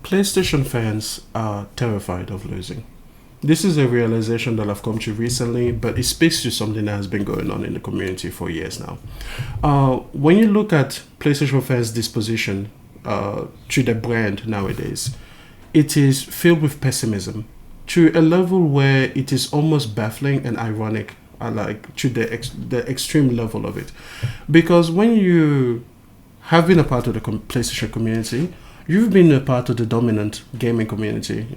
PlayStation fans are terrified of losing. This is a realization that I've come to recently, but it speaks to something that has been going on in the community for years now. When you look at PlayStation fans' disposition to the brand nowadays, it is filled with pessimism to a level where it is almost baffling and ironic, like to the extreme level of it. Because when you have been a part of the PlayStation community, you've been a part of the dominant gaming community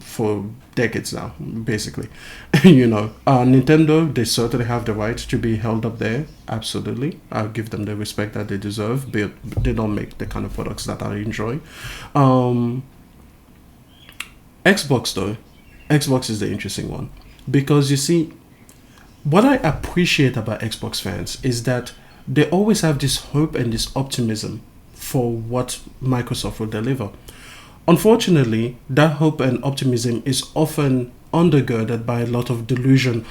for decades now, basically. Nintendo, they certainly have the right to be held up there. Absolutely. I'll give them the respect that they deserve, but they don't make the kind of products that I enjoy. Xbox, though, Xbox is the interesting one. Because you see, what I appreciate about Xbox fans is that they always have this hope and this optimism for what Microsoft will deliver. Unfortunately, that hope and optimism is often undergirded by a lot of delusion,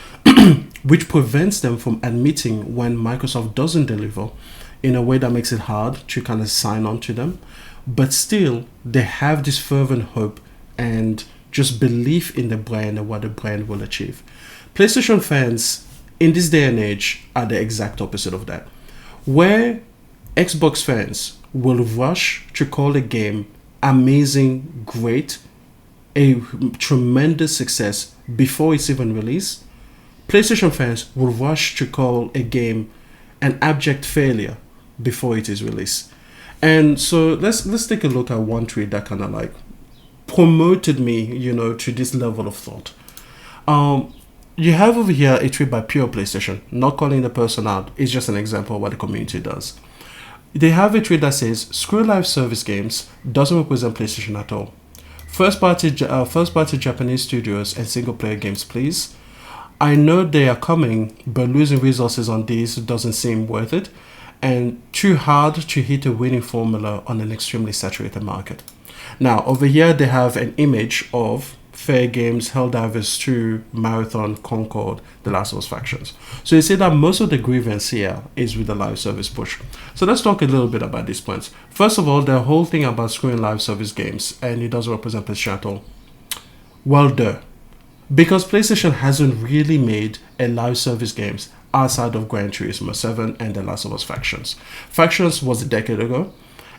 which prevents them from admitting when Microsoft doesn't deliver in a way that makes it hard to kind of sign on to them. But still, they have this fervent hope and just belief in the brand and what the brand will achieve. PlayStation fans in this day and age are the exact opposite of that. Where Xbox fans will rush to call a game amazing, great, a tremendous success before it's even released, PlayStation fans will rush to call a game an abject failure before it is released. And so let's take a look at one tweet that kind of like promoted me, to this level of thought. You have over here a tweet by Pure PlayStation, not calling the person out. It's just an example of what the community does. They have a tweet that says, "Screw live service games doesn't represent PlayStation at all. First party Japanese studios and single player games, please. I know they are coming, but losing resources on these doesn't seem worth it, and too hard to hit a winning formula on an extremely saturated market." Now, over here, they have an image of Fair Games, Helldivers 2, Marathon, Concord, The Last of Us Factions. So you see that most of the grievance here is with the live service push. So let's talk a little bit about these points. First of all, the whole thing about screwing live service games, and it doesn't represent PlayStation at all. Well, duh. Because PlayStation hasn't really made a live service games outside of Gran Turismo 7 and The Last of Us Factions. Factions was a decade ago.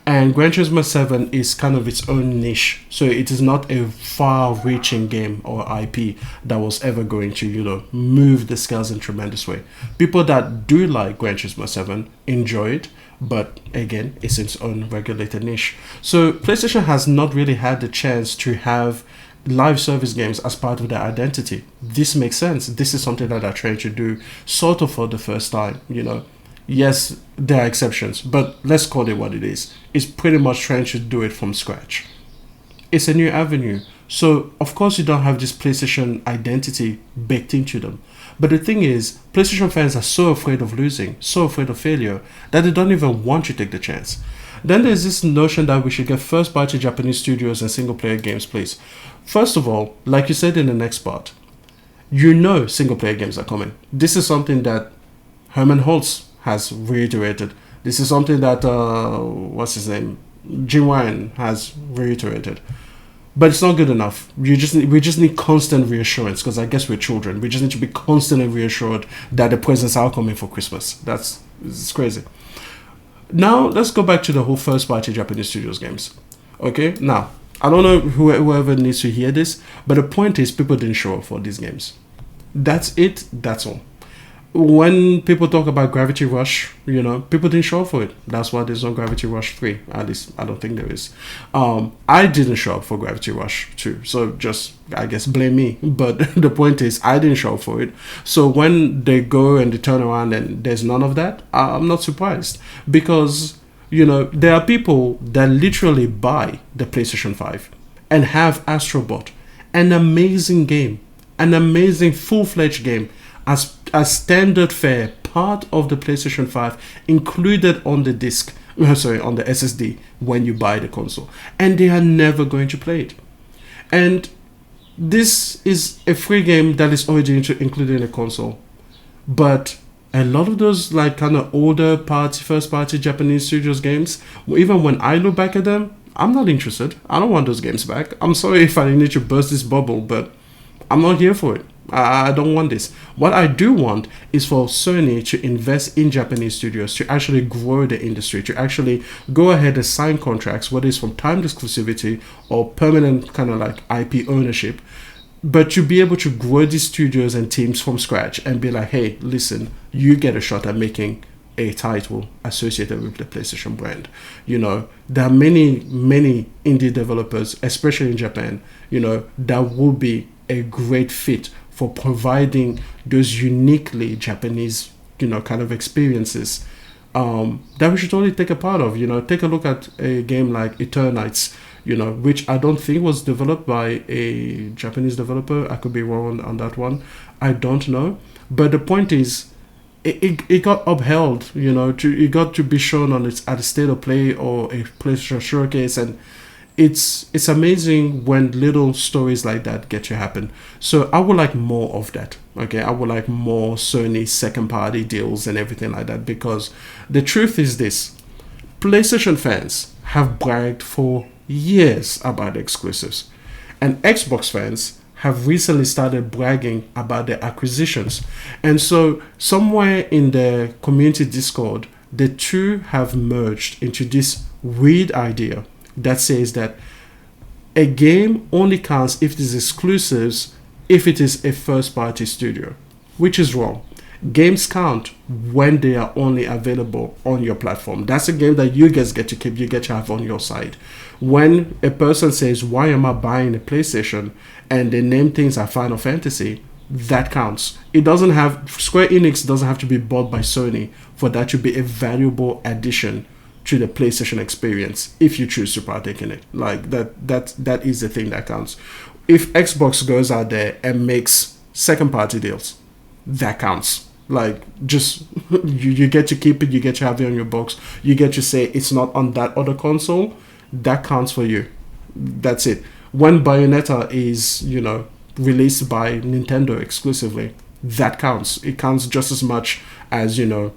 And Gran Turismo 7 is kind of its own niche. So it is not a far-reaching game or IP that was ever going to, move the scales in a tremendous way. People that do like Gran Turismo 7 enjoy it, but again, it's its own regulated niche. So PlayStation has not really had the chance to have live service games as part of their identity. This makes sense. This is something that they're trying to do sort of for the first time, Yes, there are exceptions, but let's call it what it is. It's pretty much trying to do it from scratch. It's a new avenue. So, of course, you don't have this PlayStation identity baked into them. But the thing is, PlayStation fans are so afraid of losing, so afraid of failure, that they don't even want to take the chance. Then there's this notion that we should get first-party Japanese studios and single-player games, please. First of all, like you said in the next part, single-player games are coming. This is something that Herman Holtz has reiterated. This is something that Jim Ryan has reiterated. But it's not good enough. We just need constant reassurance, because I guess we're children. We just need to be constantly reassured that the presents are coming for Christmas. It's crazy. Now let's go back to the whole first party Japanese studios games. Okay? Now, I don't know whoever needs to hear this, but the point is people didn't show up for these games. That's it. That's all. When people talk about Gravity Rush, people didn't show up for it. That's why there's no Gravity Rush 3. At least, I don't think there is. I didn't show up for Gravity Rush 2. So just, I guess, blame me. But the point is, I didn't show up for it. So when they go and they turn around and there's none of that, I'm not surprised. Because, there are people that literally buy the PlayStation 5 and have Astrobot. An amazing game. An amazing full-fledged game. As standard fare, part of the PlayStation 5 included on the disc, on the SSD when you buy the console, and they are never going to play it. And this is a free game that is already included in the console, but a lot of those like kind of older first party Japanese studios games, even when I look back at them, I'm not interested. I don't want those games back. I'm sorry if I need to burst this bubble, but I'm not here for it. I don't want this. What I do want is for Sony to invest in Japanese studios to actually grow the industry, to actually go ahead and sign contracts, whether it's from timed exclusivity or permanent kind of like IP ownership, but to be able to grow these studios and teams from scratch and be like, hey, listen, you get a shot at making a title associated with the PlayStation brand. There are many indie developers, especially in Japan, that will be a great fit for providing those uniquely Japanese, kind of experiences that we should totally take a part of. Take a look at a game like Eternites, which I don't think was developed by a Japanese developer. I could be wrong on that one. I don't know. But the point is, it got upheld, it got to be shown at a state of play or a PlayStation showcase, and it's amazing when little stories like that get to happen. So I would like more of that. Okay, I would like more Sony second party deals and everything like that, because the truth is this: PlayStation fans have bragged for years about exclusives, and Xbox fans have recently started bragging about their acquisitions. And so somewhere in the community Discord, the two have merged into this weird idea that says that a game only counts if it is exclusives if it is a first party studio, which is wrong. Games count when they are only available on your platform. That's a game that you guys get to keep, you get to have on your side. When a person says, why am I buying a PlayStation, and they name things like Final Fantasy, that counts. Square Enix doesn't have to be bought by Sony for that to be a valuable addition to the PlayStation experience if you choose to partake in it. Like that is the thing that counts. If Xbox goes out there and makes second party deals, that counts. Like, just you get to keep it, you get to have it on your box, you get to say it's not on that other console, that counts for you. That's it. When Bayonetta is, released by Nintendo exclusively, that counts. It counts just as much as, a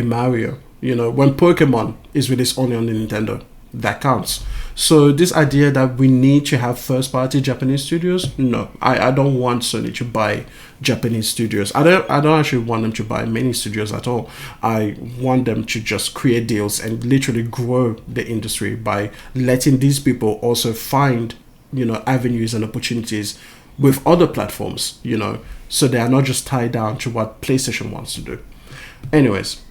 Mario. When Pokemon is released only on the Nintendo, that counts. So this idea that we need to have first-party Japanese studios, no, I don't want Sony to buy Japanese studios. I don't actually want them to buy many studios at all. I want them to just create deals and literally grow the industry by letting these people also find, avenues and opportunities with other platforms, so they are not just tied down to what PlayStation wants to do. Anyways,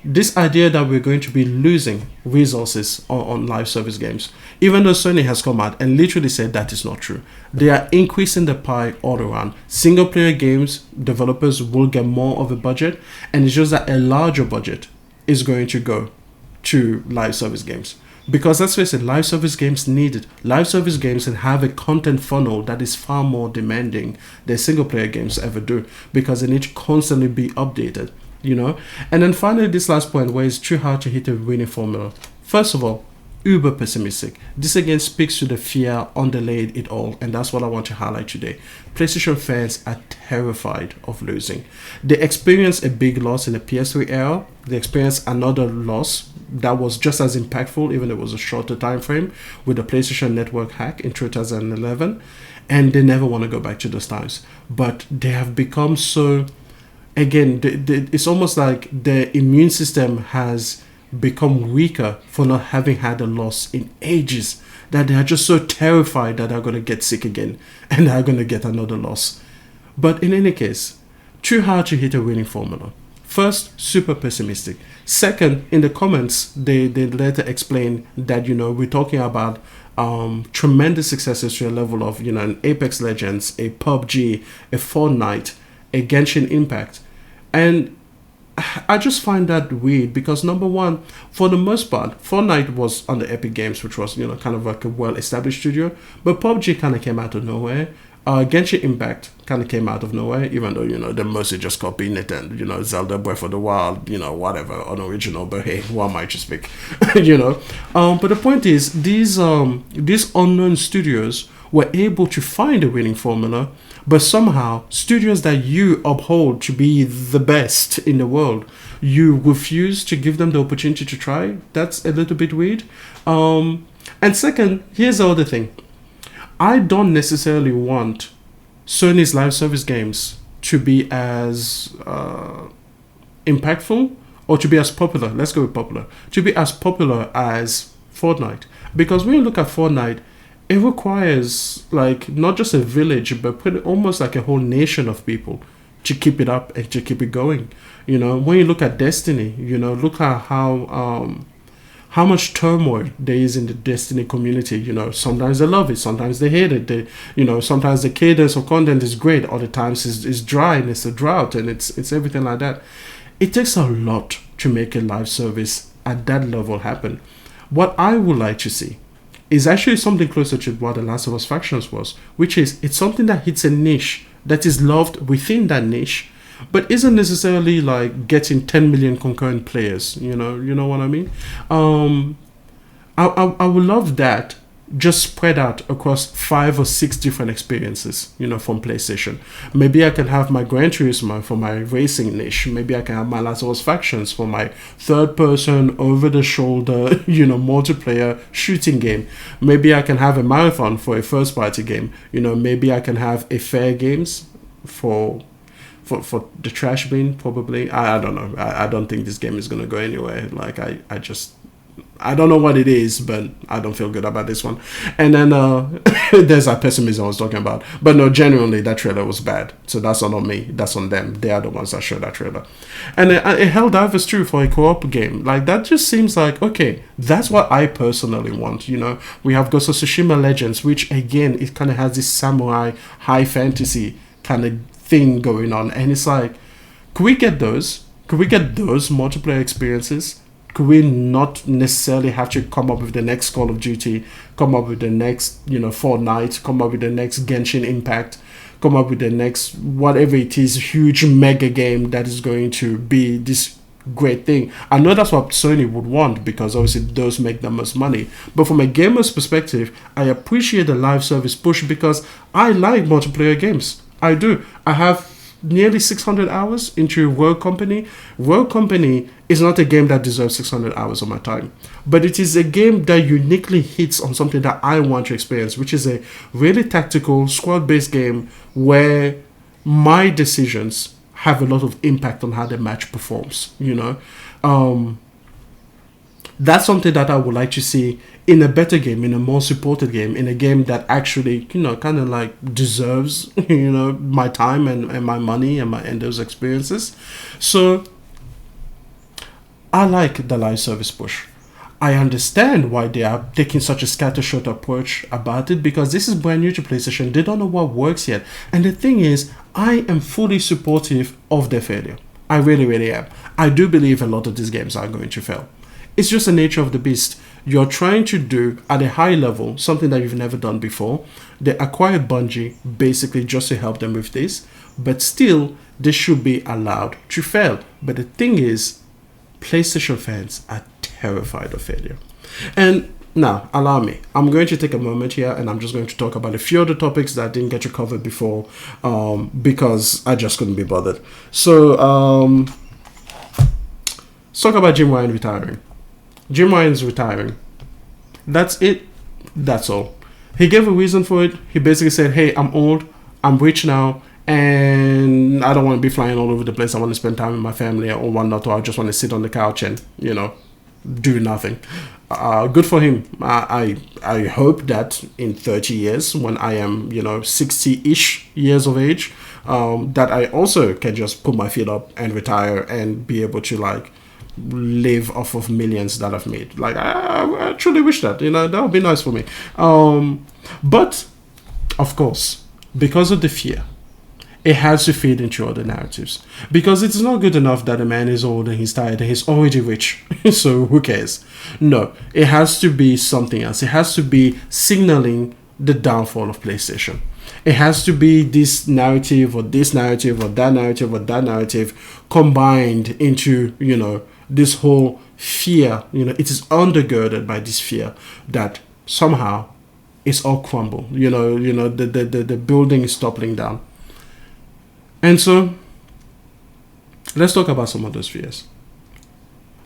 this idea that we're going to be losing resources on live service games, even though Sony has come out and literally said that is not true. They are increasing the pie all around. Single player games developers will get more of a budget, and it's just that a larger budget is going to go to live service games. Because let's face it, live service games need it. Live service games can have a content funnel that is far more demanding than single player games ever do, because they need to constantly be updated. And then finally, this last point, where it's too hard to hit a winning formula. First of all, uber pessimistic. This again speaks to the fear underlaying it all, and that's what I want to highlight today. PlayStation fans are terrified of losing. They experienced a big loss in the PS3 era. They experienced another loss that was just as impactful, even though it was a shorter time frame, with the PlayStation Network hack in 2011, and they never want to go back to those times. But they have become so... Again, it's almost like the immune system has become weaker for not having had a loss in ages, that they are just so terrified that they're going to get sick again and they're going to get another loss. But in any case, too hard to hit a winning formula. First, super pessimistic. Second, in the comments, they later explain that, we're talking about tremendous successes to a level of, an Apex Legends, a PUBG, a Fortnite, a Genshin Impact. And I just find that weird because, number one, for the most part, Fortnite was on the Epic Games, which was, kind of like a well-established studio. But PUBG kind of came out of nowhere. Genshin Impact kind of came out of nowhere, even though, they mostly just copied it and, Zelda Breath of the Wild, whatever, unoriginal. But hey, who am I to speak? But the point is, these unknown studios were able to find a winning formula, but somehow studios that you uphold to be the best in the world, you refuse to give them the opportunity to try. That's a little bit weird. And second, here's the other thing. I don't necessarily want Sony's live service games to be as impactful or to be as popular. Let's go with popular. To be as popular as Fortnite. Because when you look at Fortnite, it requires like not just a village, but almost like a whole nation of people to keep it up and to keep it going. When you look at Destiny, look at how much turmoil there is in the Destiny community. Sometimes they love it, sometimes they hate it. Sometimes the cadence of content is great, other times it's dry and it's a drought and it's everything like that. It takes a lot to make a live service at that level happen. What I would like to see is actually something closer to what The Last of Us Factions was, which is it's something that hits a niche that is loved within that niche, but isn't necessarily like getting 10 million concurrent players. You know what I mean? I would love that just spread out across 5 or 6 different experiences, from PlayStation. Maybe I can have my Gran Turismo for my racing niche. Maybe I can have my Last of Us Factions for my third-person, over-the-shoulder, multiplayer shooting game. Maybe I can have a Marathon for a first-party game. Maybe I can have a Fair Games for the trash bin, probably. I don't know. I don't think this game is going to go anywhere. Like, I don't know what it is, but I don't feel good about this one. And then there's that pessimism I was talking about. But no, genuinely, that trailer was bad. So that's not on me. That's on them. They are the ones that showed that trailer. And Helldivers 2 for a co-op game. Like, that just seems like, okay, that's what I personally want. We have Ghost of Tsushima Legends, which, again, it kind of has this samurai high fantasy kind of thing going on. And it's like, could we get those? Could we get those multiplayer experiences? Could we not necessarily have to come up with the next Call of Duty, come up with the next, Fortnite, come up with the next Genshin Impact, come up with the next whatever it is, huge mega game that is going to be this great thing? I know that's what Sony would want because obviously those make the most money. But from a gamer's perspective, I appreciate the live service push because I like multiplayer games. I do. I have nearly 600 hours into Rogue Company. Rogue Company is not a game that deserves 600 hours of my time, but it is a game that uniquely hits on something that I want to experience, which is a really tactical squad-based game where my decisions have a lot of impact on how the match performs. That's something that I would like to see in a better game, in a more supported game, in a game that actually, kind of like deserves, my time and my money and those experiences. So I like the live service push. I understand why they are taking such a scattershot approach about it because this is brand new to PlayStation. They don't know what works yet. And the thing is, I am fully supportive of their failure. I really, really am. I do believe a lot of these games are going to fail. It's just the nature of the beast. You're trying to do at a high level something that you've never done before. They acquired Bungie basically just to help them with this, but still they should be allowed to fail. But the thing is, PlayStation fans are terrified of failure. And now, allow me. I'm going to take a moment here and I'm just going to talk about a few other topics that I didn't get to cover before because I just couldn't be bothered. So, let's talk about Jim Ryan retiring. Jim Ryan's retiring. That's it. That's all. He gave a reason for it. He basically said, hey, I'm old. I'm rich now. And I don't want to be flying all over the place. I want to spend time with my family or whatnot. Or I just want to sit on the couch and, do nothing. Good for him. I hope that in 30 years, when I am, 60-ish years of age, that I also can just put my feet up and retire and be able to, live off of millions that I've made. I truly wish that, that would be nice for me. But, of course, because of the fear, it has to feed into other narratives. Because it's not good enough that a man is old and he's tired and he's already rich. So who cares? No, it has to be something else. It has to be signaling the downfall of PlayStation. It has to be this narrative or this narrative or that narrative or that narrative combined into, this whole fear. It is undergirded by this fear that somehow it's all crumble. The building is toppling down. And so, let's talk about some of those fears.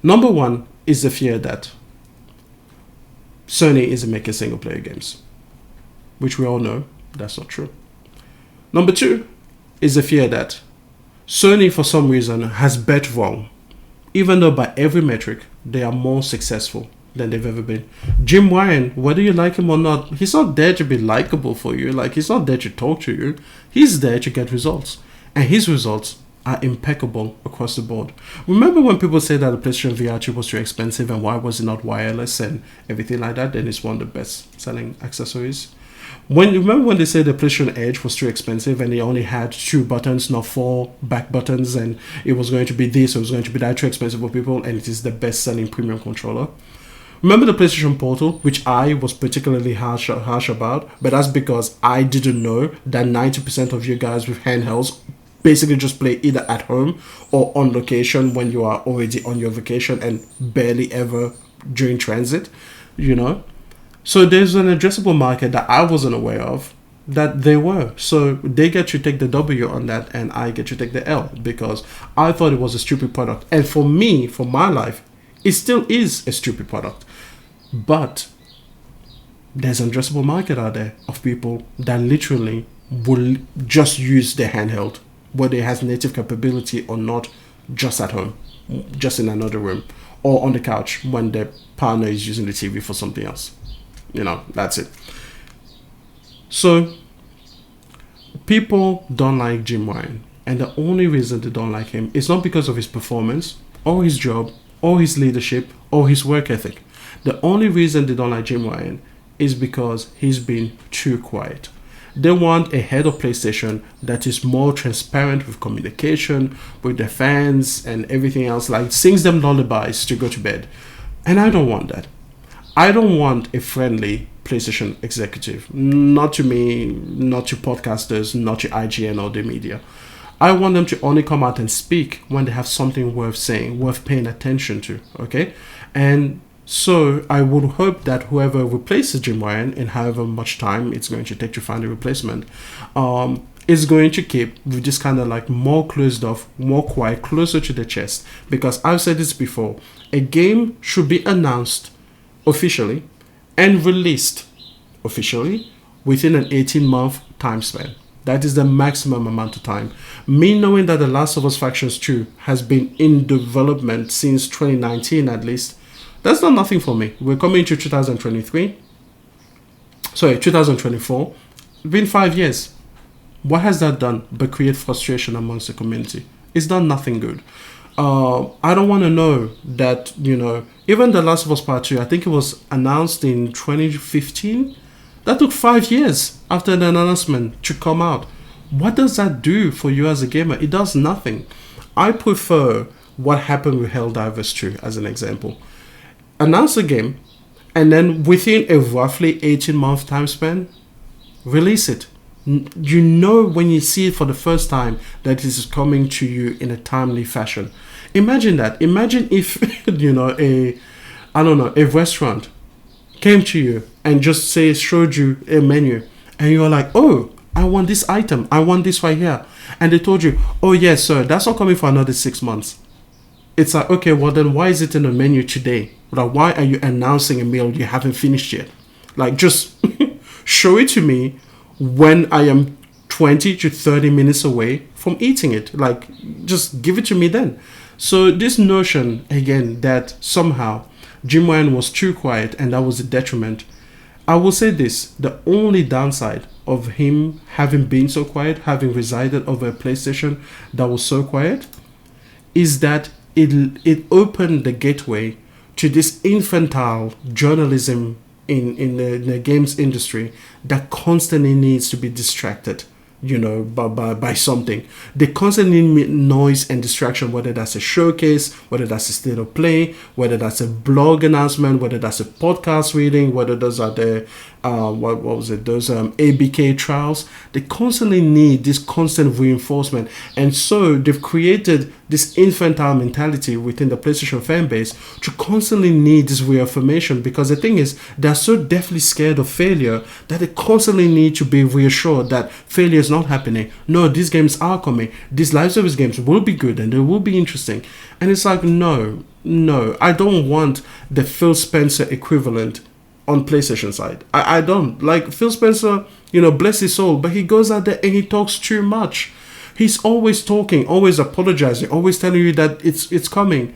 Number one is the fear that Sony isn't making single player games, which we all know that's not true. Number two is the fear that Sony, for some reason, has bet wrong, even though by every metric they are more successful than they've ever been. Jim Ryan, whether you like him or not, he's not there to be likable for you. Like, he's not there to talk to you. He's there to get results, and his results are impeccable across the board. Remember when people say that the PlayStation VR 2 was too expensive and why was it not wireless and everything like that? Then it's one of the best selling accessories. Remember when they said the PlayStation Edge was too expensive and they only had 2 buttons, not 4 back buttons, and it was going to be this, or it was going to be that, too expensive for people, and it is the best selling premium controller. Remember the PlayStation Portal, which I was particularly harsh about, but that's because I didn't know that 90% of you guys with handhelds basically just play either at home or on location when you are already on your vacation and barely ever during transit, you know. So there's an addressable market that I wasn't aware of that they were. So they get to take the W on that and I get to take the L because I thought it was a stupid product. And for me, for my life, it still is a stupid product. But there's an addressable market out there of people that literally will just use their handheld, whether it has native capability or not, just at home, just in another room, or on the couch when their partner is using the TV for something else. You know, that's it. So, people don't like Jim Ryan, and the only reason they don't like him is not because of his performance, or his job, or his leadership, or his work ethic. The only reason they don't like Jim Ryan is because he's been too quiet. They want a head of PlayStation that is more transparent with communication with their fans and everything else, like sings them lullabies to go to bed. And I don't want that. I don't want a friendly PlayStation executive. Not to me, not to podcasters, not to IGN or the media. I want them to only come out and speak when they have something worth saying, worth paying attention to, okay? And so I would hope that whoever replaces Jim Ryan in however much time it's going to take to find a replacement is going to keep with this kind of like more closed off, more quiet, closer to the chest. Because I've said this before, a game should be announced officially and released officially within an 18-month time span. That is the maximum amount of time. Me knowing that The Last of Us Factions 2 has been in development since 2019 at least, that's not nothing for me. We're coming to 2024. It's been 5 years. What has that done but create frustration amongst the community? It's done nothing good. I don't want to know that, you know, even The Last of Us Part 2, I think it was announced in 2015. That took 5 years after the announcement to come out. What does that do for you as a gamer? It does nothing. I prefer what happened with Helldivers 2 as an example. Announce a game, and then within a roughly 18-month time span, release it. You know when you see it for the first time that this is coming to you in a timely fashion. Imagine that. Imagine if, you know, a restaurant came to you and just showed you a menu, and you're like, oh, I want this item. I want this right here. And they told you, oh, yes, sir, that's not coming for another 6 months. It's like, okay, well then why is it in the menu today? Like, why are you announcing a meal you haven't finished yet? Like, just show it to me when I am 20 to 30 minutes away from eating it. Like, just give it to me then. So this notion, again, that somehow Jim Ryan was too quiet and that was a detriment. I will say this, the only downside of him having been so quiet, having resided over a PlayStation that was so quiet, is that it opened the gateway to this infantile journalism in the games industry that constantly needs to be distracted, you know, by something. They constantly need noise and distraction, whether that's a showcase, whether that's a state of play, whether that's a blog announcement, whether that's a podcast reading, whether those are the those ABK trials. They constantly need this constant reinforcement, and so they've created this infantile mentality within the PlayStation fan base to constantly need this reaffirmation, because the thing is, they're so deathly scared of failure that they constantly need to be reassured that failure is not happening. No, these games are coming. These live service games will be good and they will be interesting. And it's like, no, I don't want the Phil Spencer equivalent on PlayStation side. I don't like Phil Spencer. Bless his soul, but he goes out there and he talks too much. He's always talking, always apologizing, always telling you that it's coming.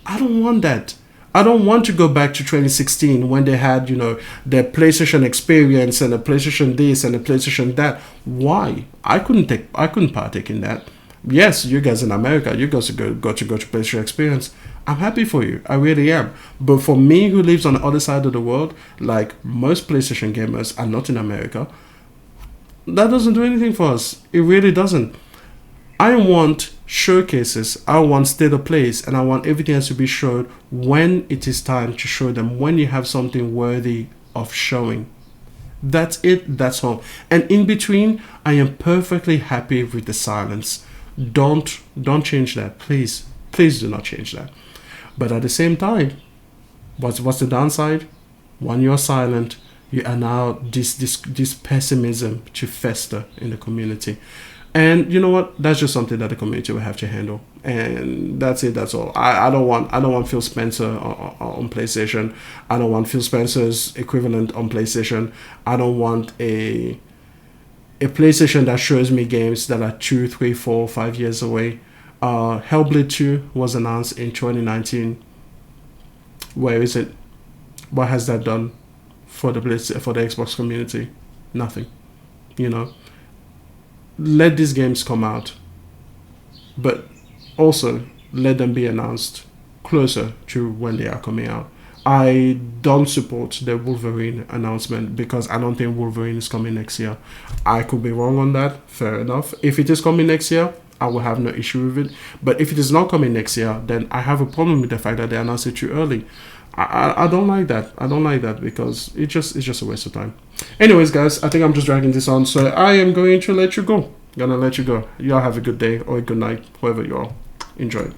I don't want that. I don't want to go back to 2016 when they had, their PlayStation experience and the PlayStation this and the PlayStation that. Why? I couldn't partake in that. Yes, you guys in America, you guys got to go to PlayStation experience. I'm happy for you. I really am. But for me, who lives on the other side of the world, like most PlayStation gamers are not in America, that doesn't do anything for us. It really doesn't. I want showcases, I want state of plays, and I want everything else to be showed when it is time to show them, when you have something worthy of showing. That's it, that's all. And in between, I am perfectly happy with the silence. Don't change that. Please do not change that. But at the same time, what's the downside? When you're silent, you allow this pessimism to fester in the community. And you know what? That's just something that the community will have to handle. And that's it. That's all. I don't want Phil Spencer on PlayStation. I don't want Phil Spencer's equivalent on PlayStation. I don't want a PlayStation that shows me games that are 2, 3, 4, 5 years away. Hellblade 2 was announced in 2019. Where is it? What has that done for the Xbox community? Nothing. Let these games come out, but also let them be announced closer to when they are coming out. I don't support the Wolverine announcement because I don't think Wolverine is coming next year. I could be wrong on that. Fair enough. If it is coming next year, I will have no issue with it. But if it is not coming next year, then I have a problem with the fact that they announced it too early. I don't like that. I don't like that because it's just a waste of time. Anyways, guys, I think I'm just dragging this on, so I am going to let you go. Gonna let you go. Y'all have a good day or a good night, wherever you are. Enjoy.